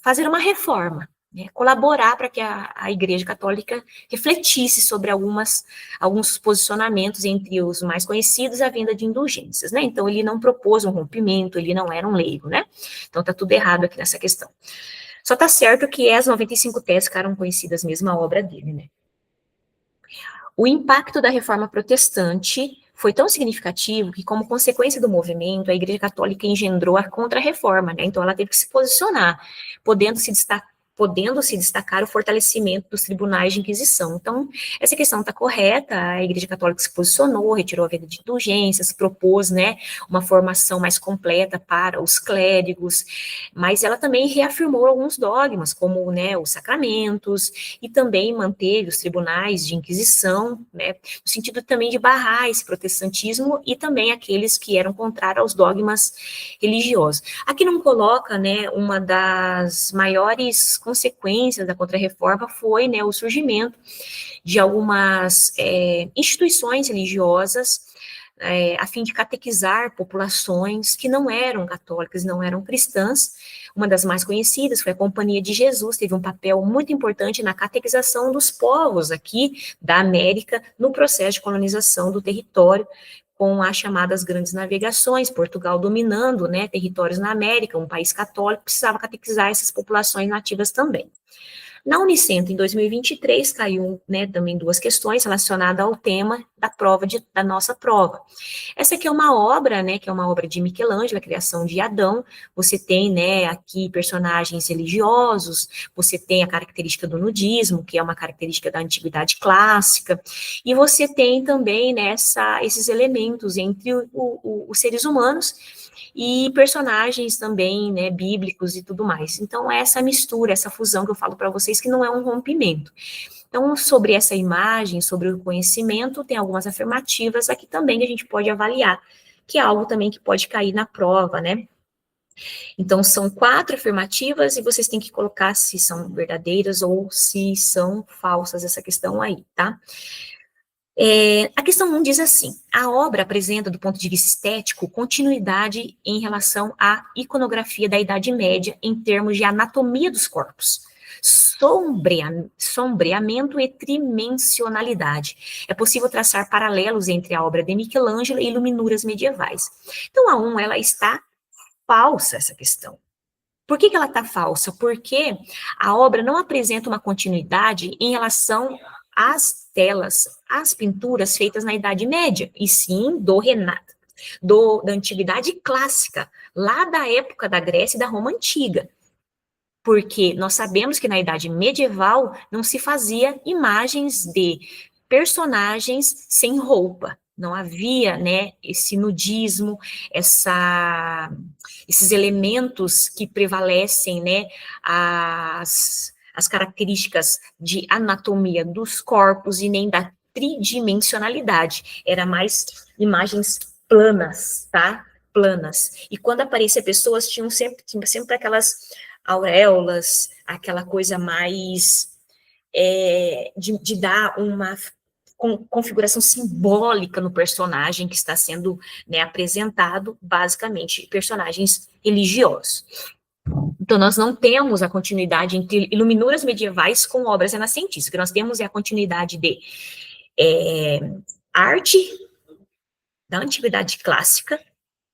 fazer uma reforma, né? Colaborar para que a Igreja Católica refletisse sobre alguns posicionamentos, entre os mais conhecidos, a venda de indulgências, né? Então, ele não propôs um rompimento, ele não era um leigo, né? Então, está tudo errado aqui nessa questão. Só está certo que as 95 teses ficaram conhecidas mesmo a obra dele, né? O impacto da Reforma Protestante foi tão significativo que, como consequência do movimento, a Igreja Católica engendrou a Contra-Reforma, né? Então, ela teve que se posicionar, podendo se destacar o fortalecimento dos tribunais de inquisição. Então, essa questão está correta, a Igreja Católica se posicionou, retirou a venda de indulgências, propôs, né, uma formação mais completa para os clérigos, mas ela também reafirmou alguns dogmas, como, né, os sacramentos, e também manteve os tribunais de inquisição, né, no sentido também de barrar esse protestantismo e também aqueles que eram contrários aos dogmas religiosos. Aqui não coloca, né, uma das maiores consequências da Contra-Reforma foi, né, o surgimento de algumas instituições religiosas a fim de catequizar populações que não eram católicas, não eram cristãs. Uma das mais conhecidas foi a Companhia de Jesus, teve um papel muito importante na catequização dos povos aqui da América, no processo de colonização do território, com as chamadas grandes navegações, Portugal dominando, né, territórios na América, um país católico, precisava catequizar essas populações nativas também. Na Unicentro, em 2023, caiu, né, também duas questões relacionadas ao tema da da nossa prova. Essa aqui é uma obra, né, que é uma obra de Michelangelo, a criação de Adão. Você tem, né, aqui personagens religiosos, você tem a característica do nudismo, que é uma característica da antiguidade clássica, e você tem também, né, esses elementos entre os seres humanos e personagens também, né, bíblicos e tudo mais. Então, é essa mistura, essa fusão que eu falo para vocês, que não é um rompimento. Então, sobre essa imagem, sobre o conhecimento, tem algumas afirmativas aqui também que a gente pode avaliar, que é algo também que pode cair na prova, né? Então, são 4 afirmativas e vocês têm que colocar se são verdadeiras ou se são falsas, essa questão aí, tá? A questão 1 diz assim: a obra apresenta, do ponto de vista estético, continuidade em relação à iconografia da Idade Média em termos de anatomia dos corpos, sombreamento e trimensionalidade. É possível traçar paralelos entre a obra de Michelangelo e iluminuras medievais. Então, a 1, ela está falsa, essa questão. Por que ela está falsa? Porque a obra não apresenta uma continuidade em relação às telas, às pinturas feitas na Idade Média, e sim da Antiguidade Clássica, lá da época da Grécia e da Roma Antiga. Porque nós sabemos que na Idade Medieval não se fazia imagens de personagens sem roupa. Não havia, né, esse nudismo, esses elementos que prevalecem, né, as características de anatomia dos corpos e nem da tridimensionalidade. Era mais imagens planas, tá? Planas. E quando aparecia pessoas, tinham sempre aquelas auréolas, aquela coisa mais de dar uma configuração simbólica no personagem que está sendo, né, apresentado, basicamente, personagens religiosos. Então, nós não temos a continuidade entre iluminuras medievais com obras renascentistas. O que nós temos é a continuidade de arte da Antiguidade Clássica,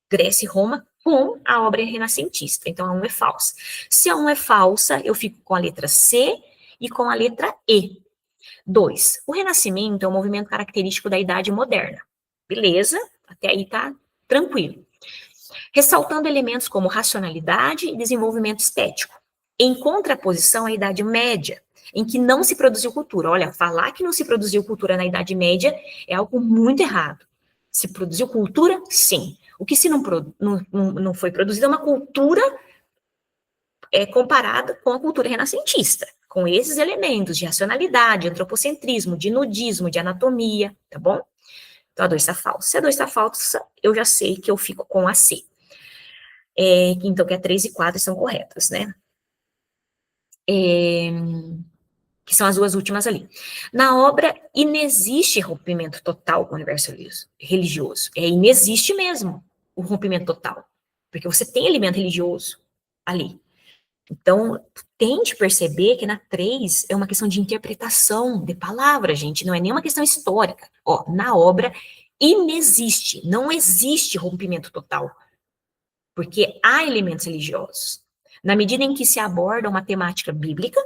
Grécia e Roma, com a obra renascentista. Então, a 1 é falsa. Se a 1 é falsa, eu fico com a letra C e com a letra E. 2. O Renascimento é um movimento característico da Idade Moderna. Beleza? Até aí tá tranquilo. Ressaltando elementos como racionalidade e desenvolvimento estético. Em contraposição à Idade Média, em que não se produziu cultura. Olha, falar que não se produziu cultura na Idade Média é algo muito errado. Se produziu cultura? Sim. O que se não foi produzido é uma cultura comparada com a cultura renascentista, com esses elementos de racionalidade, antropocentrismo, de nudismo, de anatomia, tá bom? Então, a 2 está falsa. Se a 2 está falsa, eu já sei que eu fico com a C. Então, que a 3 e 4 são corretas, né? Que são as duas últimas ali. Na obra, inexiste rompimento total com o universo religioso. Inexiste mesmo o rompimento total. Porque você tem elemento religioso ali. Então, tente perceber que na 3 é uma questão de interpretação de palavra, gente, não é nenhuma questão histórica. Ó, na obra, inexiste, não existe rompimento total, porque há elementos religiosos. Na medida em que se aborda uma temática bíblica,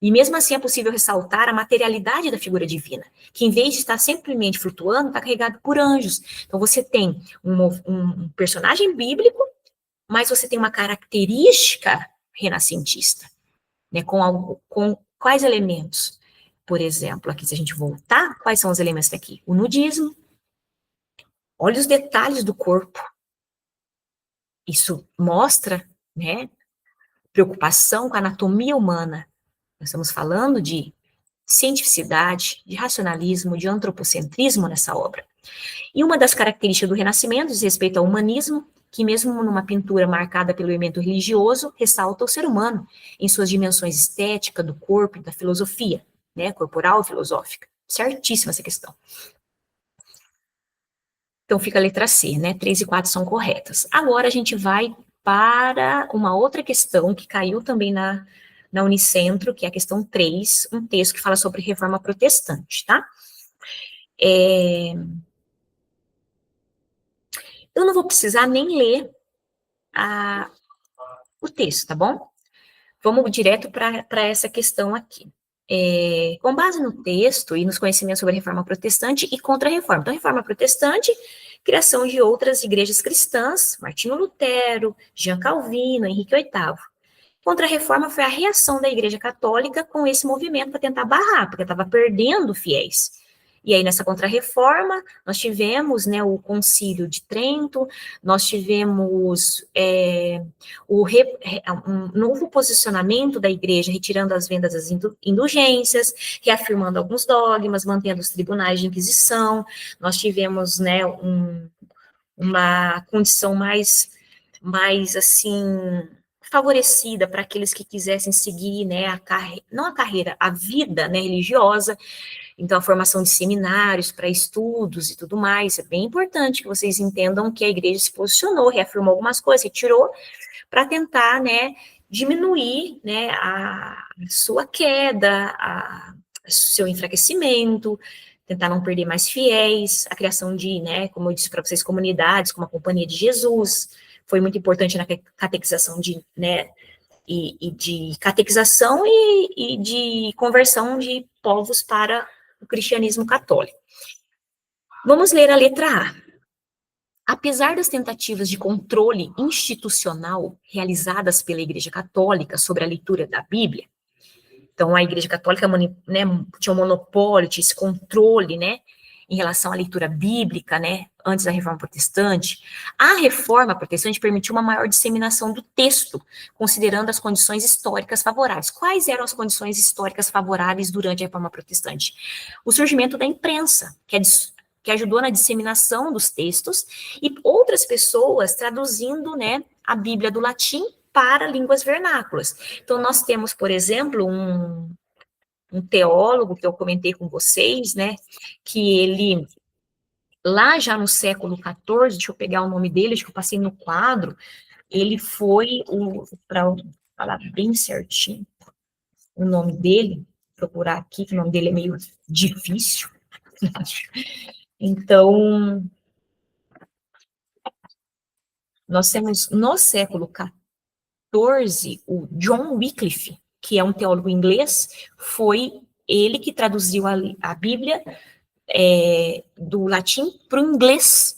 e mesmo assim é possível ressaltar a materialidade da figura divina, que em vez de estar simplesmente flutuando, está carregado por anjos. Então, você tem um personagem bíblico, mas você tem uma característica renascentista, né? Com quais elementos? Por exemplo, aqui se a gente voltar, quais são os elementos daqui? O nudismo. Olha os detalhes do corpo. Isso mostra, né, preocupação com a anatomia humana. Nós estamos falando de cientificidade, de racionalismo, de antropocentrismo nessa obra. E uma das características do Renascimento diz respeito ao humanismo, que mesmo numa pintura marcada pelo elemento religioso, ressalta o ser humano em suas dimensões estética, do corpo e da filosofia, né, corporal e filosófica. Certíssima essa questão. Então fica a letra C, né, 3 e 4 são corretas. Agora a gente vai para uma outra questão que caiu também na Unicentro, que é a questão 3, um texto que fala sobre reforma protestante, tá? Eu não vou precisar nem ler o texto, tá bom? Vamos direto para essa questão aqui. Com base no texto e nos conhecimentos sobre a reforma protestante e contra-reforma. Então, a reforma protestante, criação de outras igrejas cristãs, Martinho Lutero, Jean Calvino, Henrique VIII. Contra-reforma foi a reação da igreja católica com esse movimento para tentar barrar, porque estava perdendo fiéis. E aí, nessa contra-reforma, nós tivemos, né, o Concílio de Trento, nós tivemos um novo posicionamento da igreja, retirando as vendas das indulgências, reafirmando alguns dogmas, mantendo os tribunais de inquisição, nós tivemos, né, uma condição mais assim, favorecida para aqueles que quisessem seguir, né, a vida, né, religiosa. Então, a formação de seminários para estudos e tudo mais, é bem importante que vocês entendam que a igreja se posicionou, reafirmou algumas coisas, retirou, para tentar, né, diminuir, né, a sua queda, seu enfraquecimento, tentar não perder mais fiéis, a criação de, né, como eu disse para vocês, comunidades, como a Companhia de Jesus, foi muito importante na catequização de, né, e de catequização e de conversão de povos para o cristianismo católico. Vamos ler a letra A. Apesar das tentativas de controle institucional realizadas pela Igreja Católica sobre a leitura da Bíblia, então a Igreja Católica, né, tinha um monopólio, tinha esse controle, né, em relação à leitura bíblica, né, antes da Reforma Protestante, a Reforma Protestante permitiu uma maior disseminação do texto, considerando as condições históricas favoráveis. Quais eram as condições históricas favoráveis durante a Reforma Protestante? O surgimento da imprensa, que ajudou na disseminação dos textos, e outras pessoas traduzindo, né, a Bíblia do latim para línguas vernáculas. Então, nós temos, por exemplo, um teólogo que eu comentei com vocês, né, que ele, lá já no século XIV, deixa eu pegar o nome dele, acho que eu passei no quadro, ele foi, para falar bem certinho, o nome dele, procurar aqui, que o nome dele é meio difícil, então, Nós temos, no século XIV, o John Wycliffe, que é um teólogo inglês, foi ele que traduziu a Bíblia do latim para o inglês,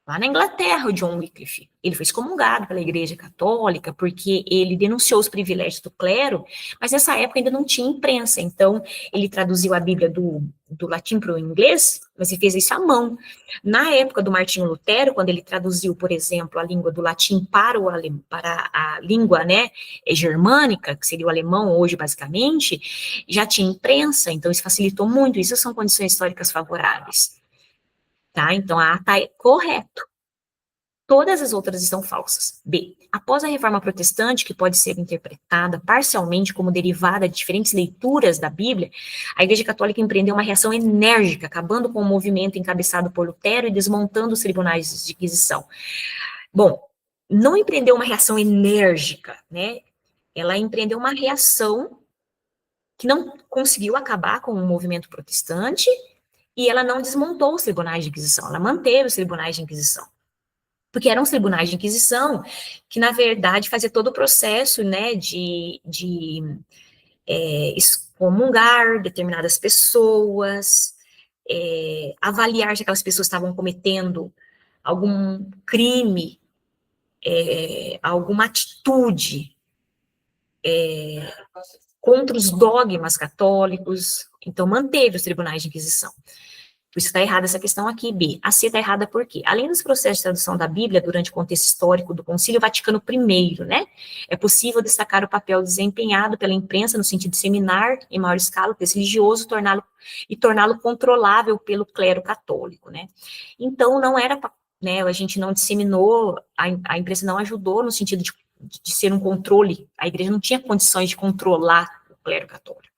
lá na Inglaterra, o John Wycliffe. Ele foi excomungado pela Igreja Católica porque ele denunciou os privilégios do clero, mas nessa época ainda não tinha imprensa, então ele traduziu a Bíblia do latim para o inglês, mas ele fez isso à mão. Na época do Martinho Lutero, quando ele traduziu, por exemplo, a língua do latim para a língua, né, germânica, que seria o alemão hoje, basicamente, já tinha imprensa, então isso facilitou muito, isso são condições históricas favoráveis. Tá? Então, A está correto. Todas as outras estão falsas. B. Após a reforma protestante, que pode ser interpretada parcialmente como derivada de diferentes leituras da Bíblia, a Igreja Católica empreendeu uma reação enérgica, acabando com o movimento encabeçado por Lutero e desmontando os tribunais de Inquisição. Bom, não empreendeu uma reação enérgica, né? Ela empreendeu uma reação que não conseguiu acabar com o movimento protestante e ela não desmontou os tribunais de Inquisição, ela manteve os tribunais de Inquisição. Porque eram os tribunais de Inquisição que, na verdade, fazia todo o processo, né, de excomungar determinadas pessoas, avaliar se aquelas pessoas estavam cometendo algum crime, alguma atitude contra os dogmas católicos. Então, manteve os tribunais de Inquisição. Por isso está errada essa questão aqui, B. A C está errada por quê? Além dos processos de tradução da Bíblia durante o contexto histórico do Concílio Vaticano I, né, é possível destacar o papel desempenhado pela imprensa no sentido de disseminar em maior escala o texto religioso torná-lo controlável pelo clero católico, né. Então, não era, né, a gente não disseminou, a imprensa não ajudou no sentido de ser um controle, a igreja não tinha condições de controlar o clero católico,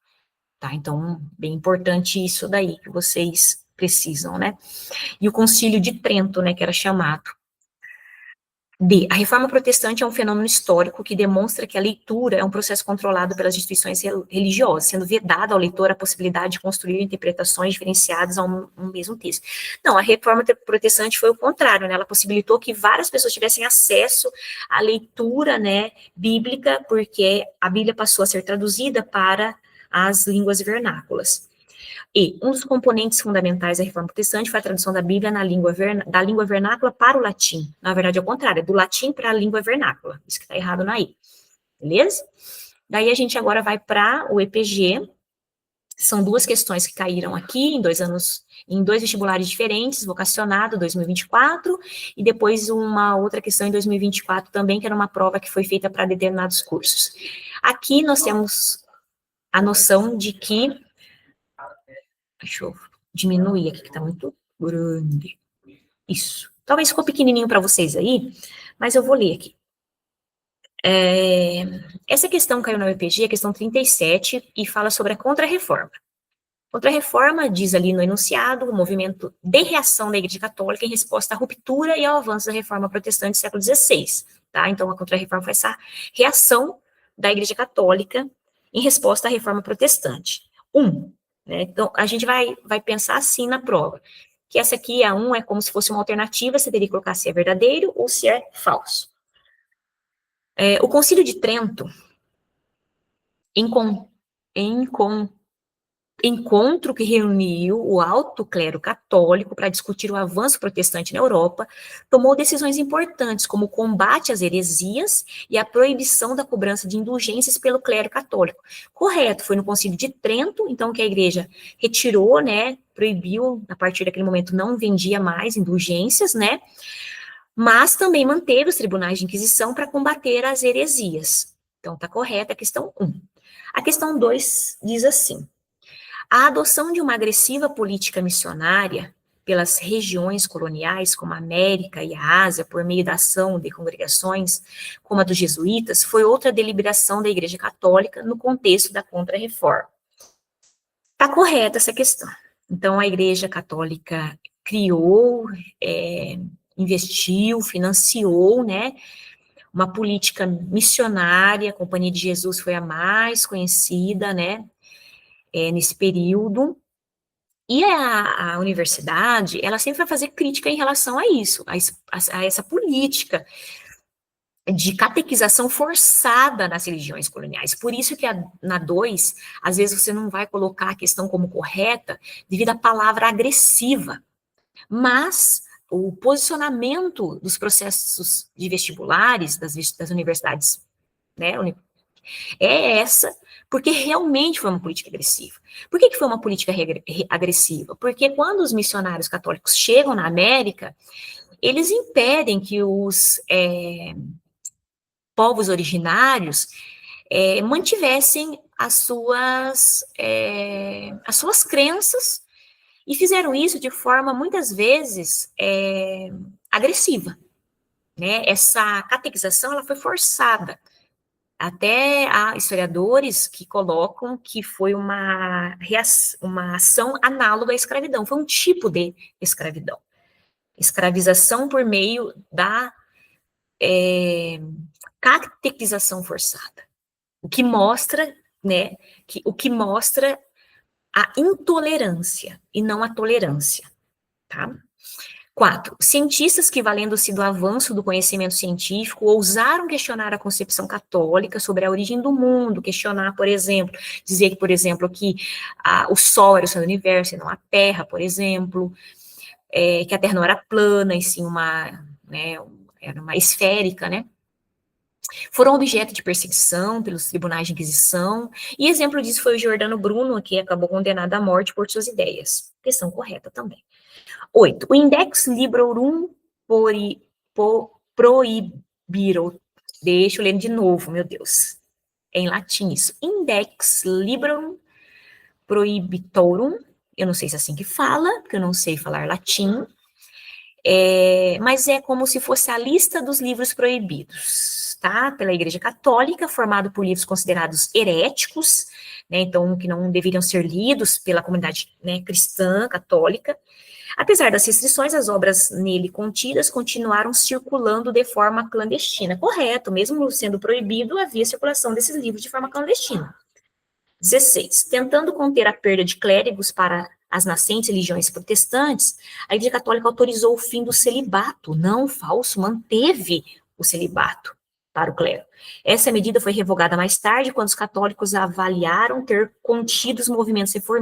tá? Então, bem importante isso daí que vocês precisam, né? E o Concílio de Trento, né, que era chamado. D. A reforma protestante é um fenômeno histórico que demonstra que a leitura é um processo controlado pelas instituições religiosas, sendo vedada ao leitor a possibilidade de construir interpretações diferenciadas a um mesmo texto. Não, a reforma protestante foi o contrário, né? Ela possibilitou que várias pessoas tivessem acesso à leitura, né, bíblica, porque a Bíblia passou a ser traduzida para as línguas vernáculas. E um dos componentes fundamentais da reforma protestante foi a tradução da Bíblia da língua vernácula para o latim. Na verdade, é o contrário, é do latim para a língua vernácula. Isso que está errado na I. Beleza? Daí a gente agora vai para o EPG. São duas questões que caíram aqui em 2 anos, em 2 vestibulares diferentes, vocacionado 2024, e depois uma outra questão em 2024 também, que era uma prova que foi feita para determinados cursos. Aqui nós temos a noção de que deixa eu diminuir aqui, que está muito grande. Isso. Talvez ficou pequenininho para vocês aí, mas eu vou ler aqui. Essa questão caiu na UEPG, a questão 37, e fala sobre a Contra-Reforma. Contra-Reforma diz ali no enunciado o movimento de reação da Igreja Católica em resposta à ruptura e ao avanço da Reforma Protestante do século XVI. Tá? Então, a Contra-Reforma foi essa reação da Igreja Católica em resposta à Reforma Protestante. Né? Então, a gente vai pensar assim na prova, que essa aqui, a 1, é como se fosse uma alternativa, você teria que colocar se é verdadeiro ou se é falso. O Concílio de Trento, encontro que reuniu o alto clero católico para discutir o avanço protestante na Europa, tomou decisões importantes, como o combate às heresias e a proibição da cobrança de indulgências pelo clero católico. Correto, foi no Concílio de Trento, então, que a igreja retirou, né, proibiu, a partir daquele momento não vendia mais indulgências, né, mas também manteve os tribunais de inquisição para combater as heresias. Então, está correta a questão 1. A questão 2 diz assim: a adoção de uma agressiva política missionária pelas regiões coloniais, como a América e a Ásia, por meio da ação de congregações como a dos jesuítas, foi outra deliberação da Igreja Católica no contexto da Contra-Reforma. Está correta essa questão. Então, a Igreja Católica criou, investiu, financiou, né, uma política missionária. A Companhia de Jesus foi a mais conhecida, né, nesse período. E a universidade, ela sempre vai fazer crítica em relação a isso, a essa política. de catequização forçada nas religiões coloniais. Por isso que na 2, às vezes você não vai colocar a questão como correta devido à palavra agressiva, mas o posicionamento dos processos de vestibulares das universidades, né, é essa, porque realmente foi uma política agressiva. Por que foi uma política agressiva? Porque quando os missionários católicos chegam na América, eles impedem que os povos originários mantivessem as suas crenças, e fizeram isso de forma, muitas vezes, agressiva. Né? Essa catequização ela foi forçada. Até há historiadores que colocam que foi uma ação análoga à escravidão, foi um tipo de escravidão. Escravização por meio da catequização forçada. O que mostra, né, o que mostra a intolerância e não a tolerância, tá? 4. Cientistas que, valendo-se do avanço do conhecimento científico, ousaram questionar a concepção católica sobre a origem do mundo, questionar, por exemplo, dizer que, por exemplo, que o Sol era o centro do universo e não a Terra, por exemplo, que a Terra não era plana, e sim era uma esférica, né? Foram objeto de perseguição pelos tribunais de Inquisição, e exemplo disso foi o Giordano Bruno, que acabou condenado à morte por suas ideias. Questão correta também. 8. O Index Librorum Prohibiro. Deixa eu ler de novo, meu Deus. É em latim isso. Index Librorum Prohibitorum. Eu não sei se é assim que fala, porque eu não sei falar latim. Mas é como se fosse a lista dos livros proibidos, tá? Pela Igreja Católica, formado por livros considerados heréticos, né? Então, que não deveriam ser lidos pela comunidade, né, cristã, católica. Apesar das restrições, as obras nele contidas continuaram circulando de forma clandestina. Correto, mesmo sendo proibido, havia circulação desses livros de forma clandestina. 16. Tentando conter a perda de clérigos para as nascentes religiões protestantes, a Igreja Católica autorizou o fim do celibato. Não, falso, manteve o celibato para o clero. Essa medida foi revogada mais tarde, quando os católicos avaliaram ter contido os movimentos reformistas.